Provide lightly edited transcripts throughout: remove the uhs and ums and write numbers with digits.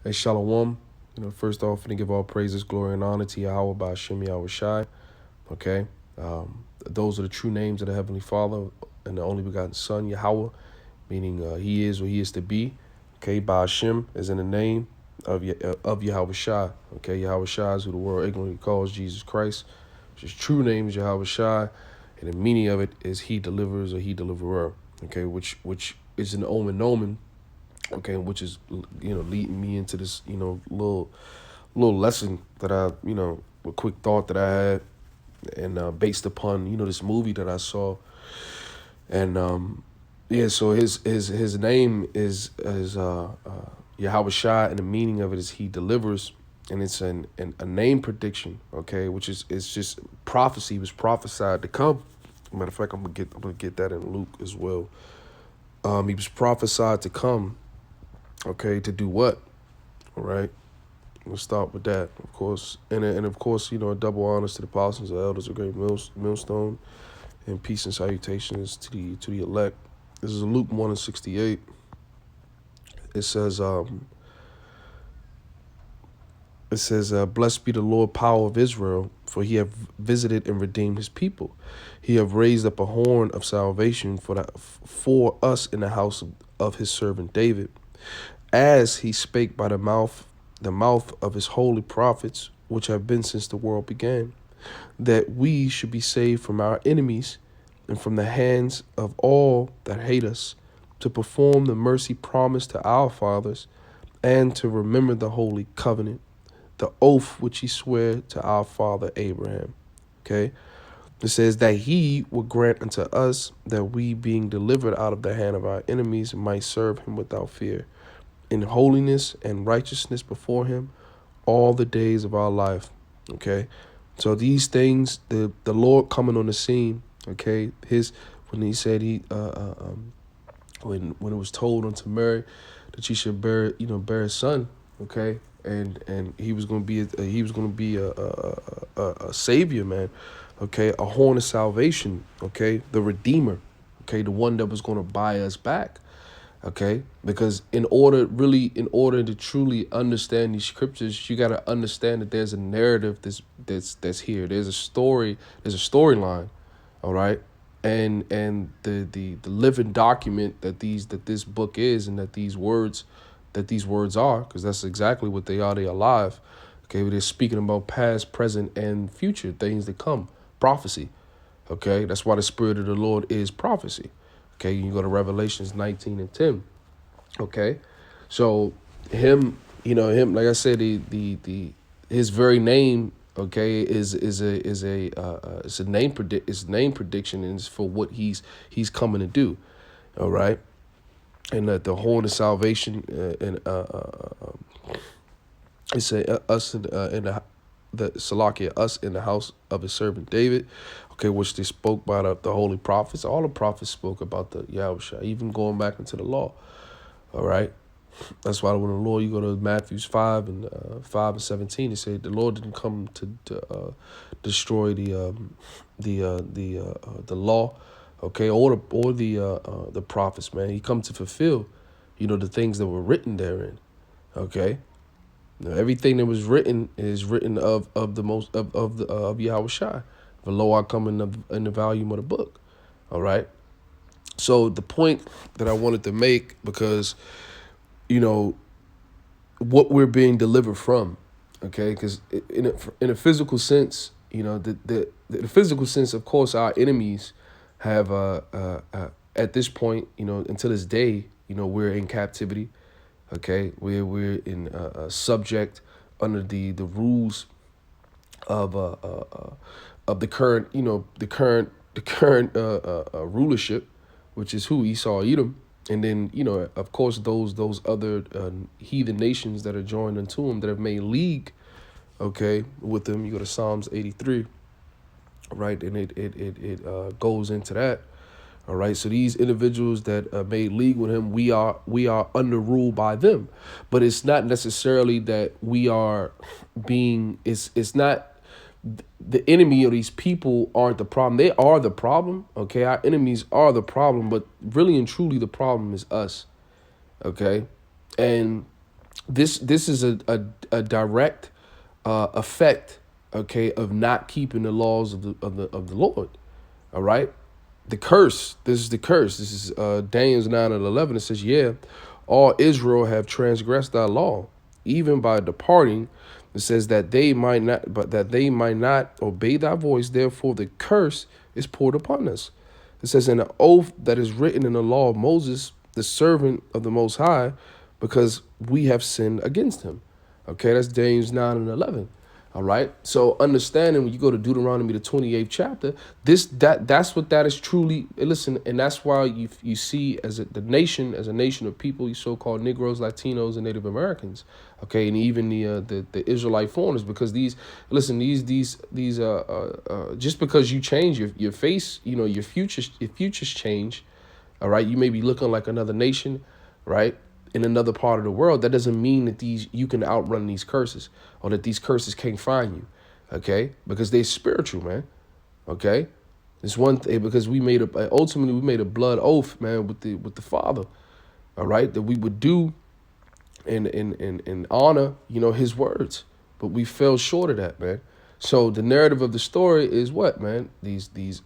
Hey, Shalom. First off, to give all praises, glory, and honor to Yahweh by Hashem Yahweh Shai. Okay. Those are the true names of the Heavenly Father and the only begotten Son, Yahweh, meaning He is what He is to be. Okay. By Hashem is in the name of Yahweh Shai. Okay. Yahweh Shai is who the world ignorantly calls Jesus Christ. His true name is Yahweh Shai, and the meaning of it is He delivers or He deliverer. Okay. Which is an omen. Okay, which is leading me into this little lesson that a quick thought that I had, and based upon this movie that I saw, and yeah, so his name is Yahweh Shai, and the meaning of it is He delivers, and it's a name prediction. Okay, which is it's just prophecy. It was prophesied to come. Matter of fact, I'm gonna get that in Luke as well. He was prophesied to come. Okay, to do what? All right. We'll start with that, of course. And of course, a double honors to the apostles, the elders of great millstone, and peace and salutations to the elect. This is Luke 1:68. It says, blessed be the Lord power of Israel, for He have visited and redeemed His people. He have raised up a horn of salvation for us in the house of His servant David, as He spake by the mouth of His holy prophets, which have been since the world began, that we should be saved from our enemies and from the hands of all that hate us, to perform the mercy promised to our fathers, and to remember the holy covenant, the oath which He sware to our father Abraham. Okay? It says that He will grant unto us that we, being delivered out of the hand of our enemies, might serve Him without fear, in holiness and righteousness before Him all the days of our life. Okay, so these things, the Lord coming on the scene. Okay, when He said when it was told unto Mary that she should bear a son. Okay, and he was going to be a savior, man. Okay, a horn of salvation. Okay, the Redeemer. Okay, the one that was going to buy us back. Okay, because in order to truly understand these scriptures, you got to understand that there's a narrative that's here. There's a story. There's a storyline. All right, and the living document that this book is, and that these words are, because that's exactly what they are. They are alive. Okay, they're speaking about past, present, and future things to come. Prophecy. Okay, that's why the Spirit of the Lord is prophecy. Okay, you can go to Revelations 19:10. Okay, so him, like I said, his very name, okay, is a name prediction, and it's for what he's coming to do. All right, and the horn of salvation, and it's us in the Salakia, us in the house of His servant David. Okay, which they spoke by the holy prophets. All the prophets spoke about the Yahushua, even going back into the law. All right, that's why when the Lord, you go to Matthew 5:17, it said the Lord didn't come to destroy the law, okay, or the prophets, man. He come to fulfill, the things that were written therein. Okay. Now, everything that was written is written of Yahweh Shai. The law I come in the volume of the book. All right. So the point that I wanted to make, because what we're being delivered from, okay, because in a physical sense, the physical sense, of course, our enemies have at this point, until this day, we're in captivity. Okay, we're in subject under the rules of the current rulership, which is who? Esau, Edom, and then of course those other heathen nations that are joined unto him, that have made league, okay, with them. You go to Psalms 83, right, and it goes into that. All right, so these individuals that made league with him, we are under rule by them, but it's not necessarily that we are being. It's not the enemy, or these people aren't the problem. They are the problem. Okay, our enemies are the problem, but really and truly, the problem is us. Okay, and This is a direct effect, okay, of not keeping the laws of the Lord. All right. The curse. This is the curse. This is Daniel 9:11. It says, "Yeah, all Israel have transgressed thy law, even by departing." It says that they might not obey thy voice. Therefore, the curse is poured upon us. It says, "An oath that is written in the law of Moses, the servant of the Most High, because we have sinned against him." Okay, that's Daniel 9:11. All right. So understanding when you go to Deuteronomy the 28th chapter, that's what that is truly. Listen, and that's why you see the nation as a nation of people, you so-called Negroes, Latinos, and Native Americans, okay, and even the Israelite foreigners, because these just because you change your face, your futures change. All right, you may be looking like another nation, right? In another part of the world, that doesn't mean that you can outrun these curses or that these curses can't find you, okay? Because they're spiritual, man, okay? It's one thing because ultimately we made a blood oath, man, with the Father, all right, that we would do and honor, His words, but we fell short of that, man. So the narrative of the story is what, man? The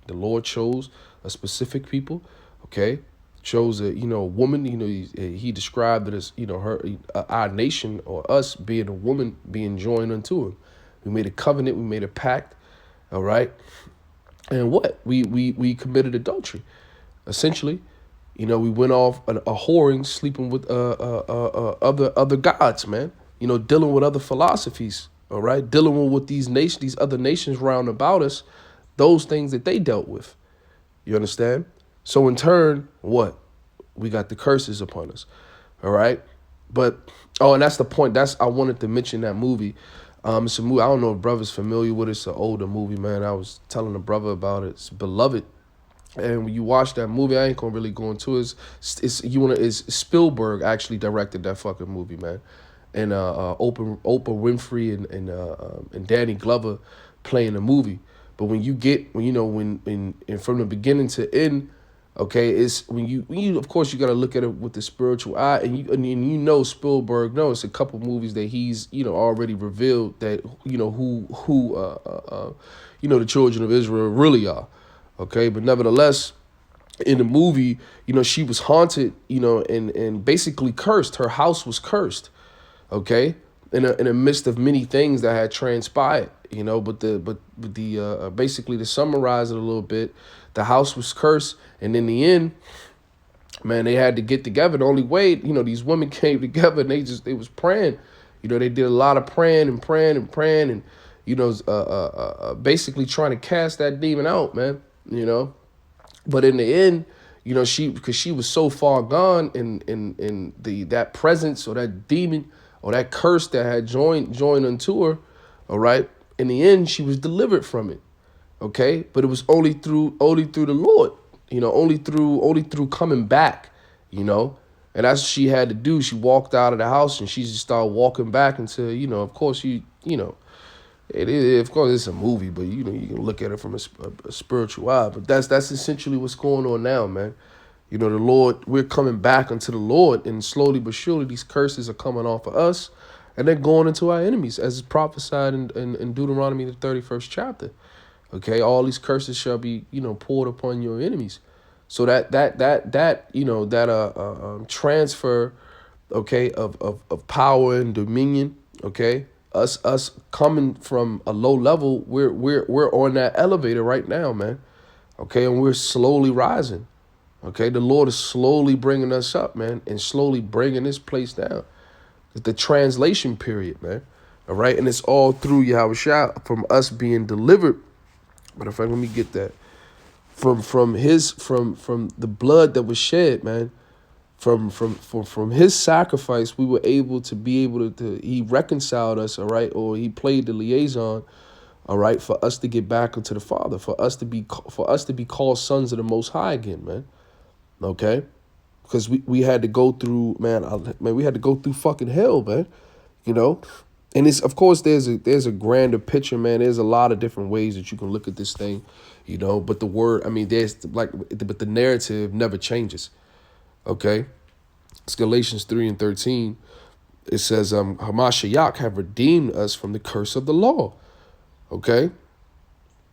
Lord chose a specific people, okay? Chose a woman. He described it as her our nation or us being a woman being joined unto him. We made a covenant. We made a pact. All right, and what we committed adultery, essentially. We went off a whoring, sleeping with other gods, man. Dealing with other philosophies. All right, dealing with what these other nations round about us, those things that they dealt with. You understand? So in turn, what? We got the curses upon us. All right. But and that's the point. I wanted to mention that movie. It's a movie. I don't know if brother's familiar with it. It's an older movie, man. I was telling a brother about it. It's Beloved. And when you watch that movie, I ain't gonna really go into it. It's Spielberg actually directed that fucking movie, man. And Oprah Winfrey and Danny Glover playing the movie. But when from the beginning to end, okay, it's when you of course you got to look at it with the spiritual eye, and Spielberg knows a couple movies that he's already revealed that who the children of Israel really are, okay, but nevertheless in the movie she was haunted, and basically cursed. Her house was cursed, okay, in the midst of many things that had transpired, but basically to summarize it a little bit, the house was cursed, and in the end, man, they had to get together. The only way, these women came together, and they was praying. They did a lot of praying and praying and praying, and basically trying to cast that demon out, man. But in the end, because she was so far gone in that presence or that demon or that curse that had joined unto her, all right. In the end, she was delivered from it, okay. But it was only through the Lord, only through coming back, and that's what she had to do. She walked out of the house and she just started walking back until, of course, it is, of course, it's a movie, but you can look at it from a spiritual eye. But that's essentially what's going on now, man. The Lord, we're coming back unto the Lord, and slowly but surely these curses are coming off of us, and they're going into our enemies, as is prophesied in Deuteronomy the 31st chapter. Okay, all these curses shall be poured upon your enemies. So that transfer, okay, of power and dominion, okay. Us coming from a low level, we're on that elevator right now, man. Okay, and we're slowly rising. Okay, the Lord is slowly bringing us up, man, and slowly bringing this place down. It's the translation period, man. All right, and it's all through Yahushua from us being delivered. Matter of fact, let me get that from the blood that was shed, man. From his sacrifice, we were able to he reconciled us, all right, or he played the liaison, all right, for us to get back into the Father, for us to be called sons of the Most High again, man. Okay, because we had to go through, we had to go through fucking hell, man. And it's, of course, there's a grander picture, man. There's a lot of different ways that you can look at this thing, but the word, but the narrative never changes. Okay, it's Galatians 3:13. It says, Hamashiach have redeemed us from the curse of the law. Okay?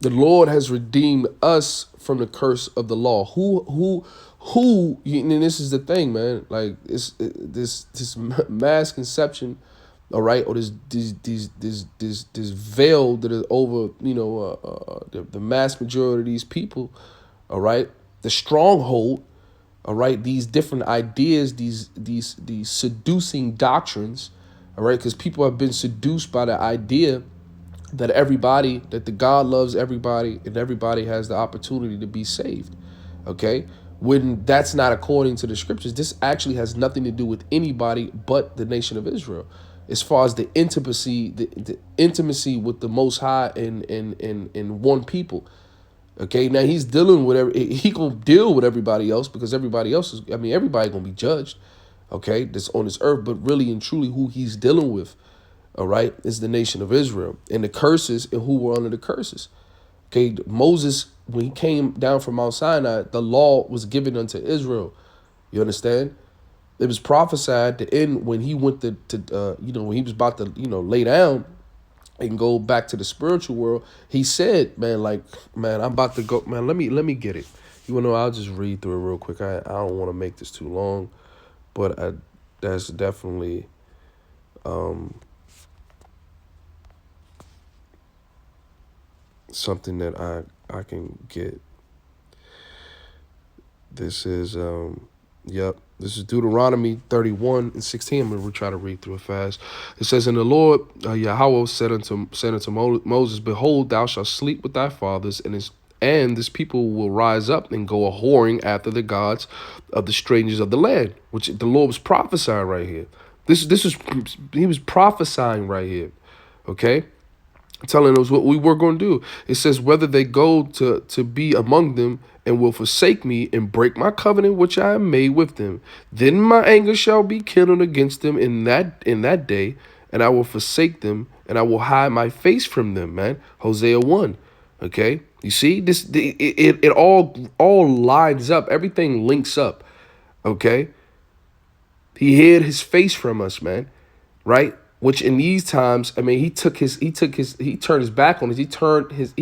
The Lord has redeemed us from the curse of the law. Who? And this is the thing, man. Like this mass conception, all right, or this veil that is over, the mass majority of these people, all right, the stronghold, all right, these different ideas, these seducing doctrines, all right, because people have been seduced by the idea that the God loves everybody and everybody has the opportunity to be saved. Okay? When that's not according to the scriptures, this actually has nothing to do with anybody but the nation of Israel. As far as the intimacy with the Most High in one people. Okay, now he's dealing with he gonna deal with everybody else because everybody else is, everybody gonna be judged. Okay, that's on this earth, but really and truly who he's dealing with, all right, is the nation of Israel and the curses and who were under the curses. Okay, Moses, when he came down from Mount Sinai, the law was given unto Israel. You understand? It was prophesied to end when he went when he was about to, lay down and go back to the spiritual world. He said, man, I'm about to go, man, let me get it. You wanna know, I'll just read through it real quick. I don't want to make this too long, but that's definitely something that I can get. This is this is Deuteronomy 31:16. I'm gonna try to read through it fast. It says, "And the Lord Yahweh said unto Moses, Behold, thou shalt sleep with thy fathers, and this people will rise up and go a whoring after the gods of the strangers of the land," which the Lord was prophesying right here. He was prophesying right here. Okay, telling us what we were going to do. It says, whether they go to be among them and will forsake me and break my covenant which I have made with them, then my anger shall be kindled against them in that day, and I will forsake them, and I will hide my face from them, man. Hosea 1. Okay? You see, it all lines up. Everything links up. Okay? He hid his face from us, man. Right? Which in these times, he turned his back on us. He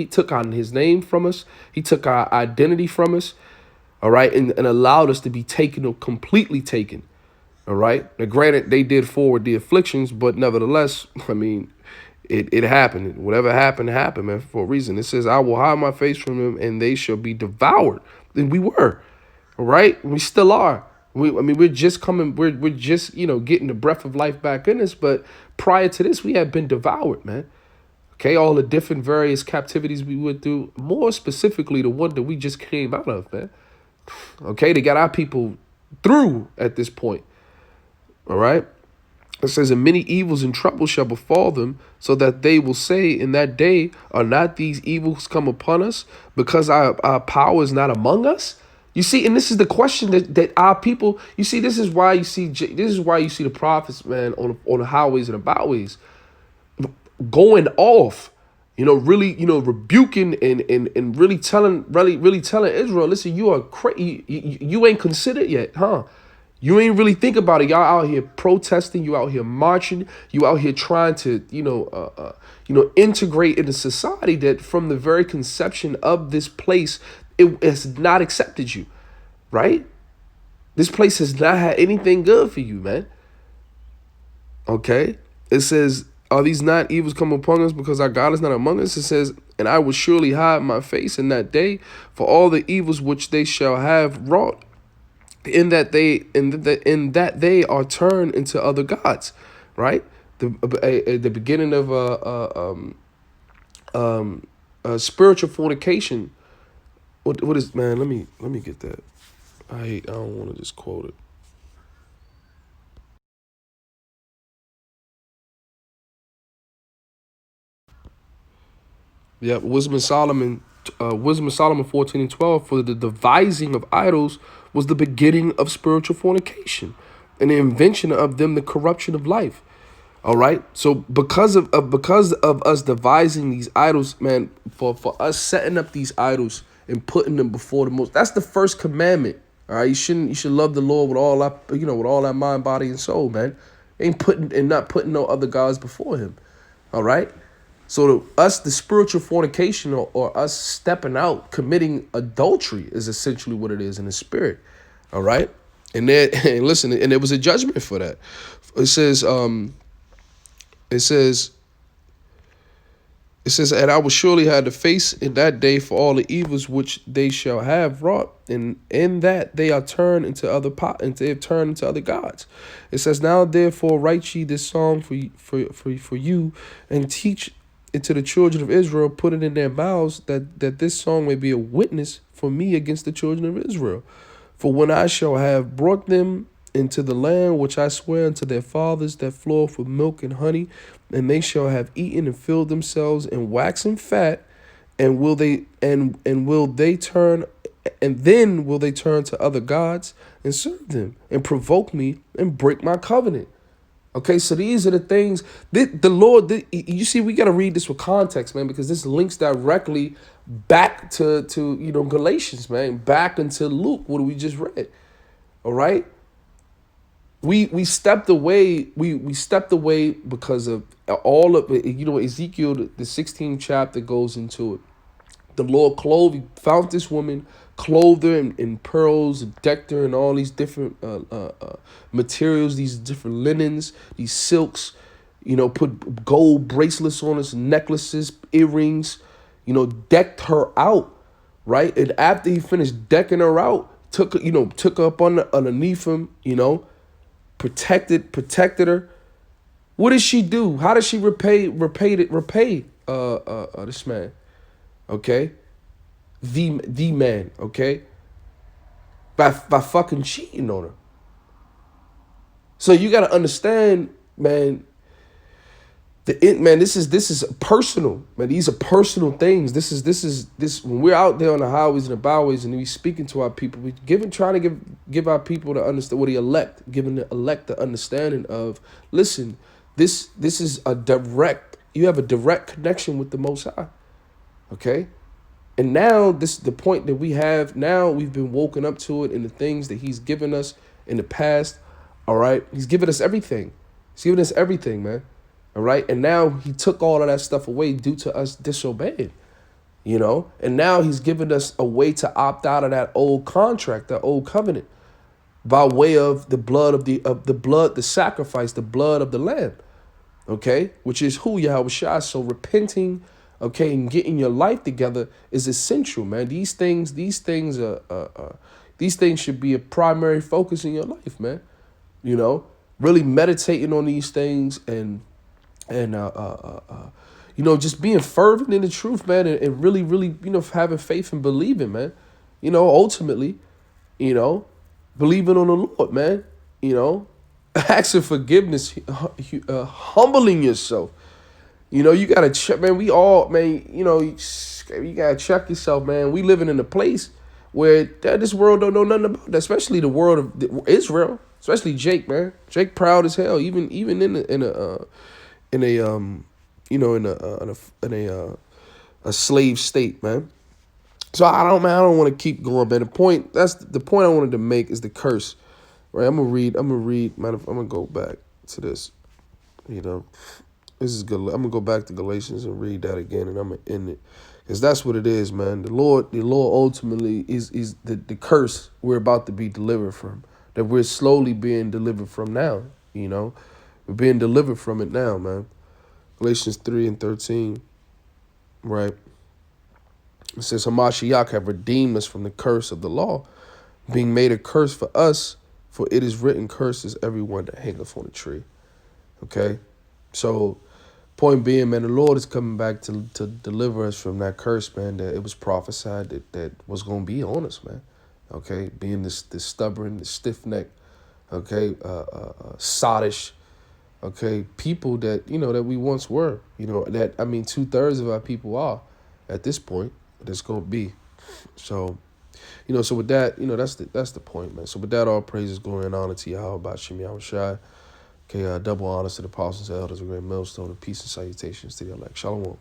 took on his name from us. He took our identity from us. All right. And allowed us to be completely taken. All right. Now, granted, they did forward the afflictions, but nevertheless, it happened. Whatever happened, man, for a reason. It says, I will hide my face from them and they shall be devoured. And we were. All right. We still are. We're just getting the breath of life back in us. But prior to this, we had been devoured, man. Okay, all the different various captivities we went through, more specifically the one that we just came out of, man. Okay, they got our people through at this point. All right. It says, and many evils and troubles shall befall them, so that they will say in that day, are not these evils come upon us, because our power is not among us? You see, and this is the question that our people, you see, this is why you see the prophets, man, on the highways and the byways going off, really, rebuking and really telling Israel, listen, you are crazy. You ain't considered yet, huh? You ain't really think about it. Y'all out here protesting. You out here marching. You out here trying to, integrate into society that from the very conception of this place, it has not accepted you, right? This place has not had anything good for you, man. Okay? It says, are these not evils come upon us because our God is not among us? It says, and I will surely hide my face in that day for all the evils which they shall have wrought, in that they are turned into other gods, right? The beginning of spiritual fornication. What is, man? Let me get that. I don't want to just quote it. Yeah, Wisdom of Solomon 14:12. For the devising of idols was the beginning of spiritual fornication, and the invention of them the corruption of life. All right. So because of us devising these idols, man, for us setting up these idols and putting them before the most, that's the first commandment. All right. You should love the Lord with all that, with all that mind, body, and soul, man. Ain't putting and not putting no other gods before him. All right. So the spiritual fornication or us stepping out, committing adultery is essentially what it is in the spirit. All right. And there, and listen, and there was a judgment for that. It says, it says, and I will surely have to face in that day for all the evils which they shall have wrought, and in that they are turned into and they have turned into other gods. It says, now therefore write ye this song for you, and teach it to the children of Israel, put it in their mouths, that this song may be a witness for me against the children of Israel. For when I shall have brought them into the land which I swear unto their fathers, that floweth with milk and honey, and they shall have eaten and filled themselves and waxen fat, and will they turn, and then will they turn to other gods and serve them and provoke me and break my covenant. Okay, so these are the things that the Lord, you see, we got to read this with context, man, because this links directly back to Galatians, man, back into Luke, what we just read. All right. We stepped away. We stepped away because of all of it. Ezekiel, the 16th chapter goes into it. The Lord found this woman, clothed her in pearls, decked her in all these different materials, these different linens, these silks, put gold bracelets on us, necklaces, earrings, decked her out, right? And after he finished decking her out, took her up underneath him, protected her. What did she do? How did she repay this man? Okay, the man. Okay, by fucking cheating on her. So you got to understand, man. This is personal, man. These are personal things. This is when we're out there on the highways and the byways and we speaking to our people. We trying to give our people to understand giving the elect the understanding of, listen, this is you have a direct connection with the Most High. Okay, and now this the point that we have now. We've been woken up to it in the things that He's given us in the past. All right, He's given us everything. He's given us everything, man. All right. And now He took all of that stuff away due to us disobeying, and now He's given us a way to opt out of that old contract, that old covenant, by way of the blood the sacrifice, the blood of the Lamb. Okay. Which is who? Yahweh Shai. So repenting, okay, and getting your life together is essential, man. These things should be a primary focus in your life, man. Really meditating on these things and just being fervent in the truth, man, and really, really, having faith and believing, man. Ultimately, believing on the Lord, man. Asking forgiveness, humbling yourself. You gotta check, man. We all, man. You gotta check yourself, man. We living in a place where this world don't know nothing about that, especially the world of Israel, especially Jake, man. Jake proud as hell, even in a slave state, man. So I don't want to keep going, man. The point I wanted to make is the curse, right? I'm gonna read. Man, I'm gonna go back to this. This is good. I'm gonna go back to Galatians and read that again, and I'm gonna end it, because that's what it is, man. The Lord ultimately is the curse we're about to be delivered from, that we're slowly being delivered from now. We're being delivered from it now, man. Galatians 3:13, right? It says, Hamashiach have redeemed us from the curse of the law, being made a curse for us, for it is written, curses everyone that hangeth on a tree. Okay? So, point being, man, the Lord is coming back to deliver us from that curse, man, that it was prophesied that was going to be on us, man. Okay? Being this stubborn, this stiff-necked, okay, sottish, okay, people that, that we once were, that, 2/3 of our people are at this point, that's going to be. So, so with that, that's the point, man. So with that, all praises, glory, and honor to Yahweh, about Shem Yahweh Shai. Okay, double honors to the apostles and elders, a great millstone, and peace and salutations to the elect. Shalom.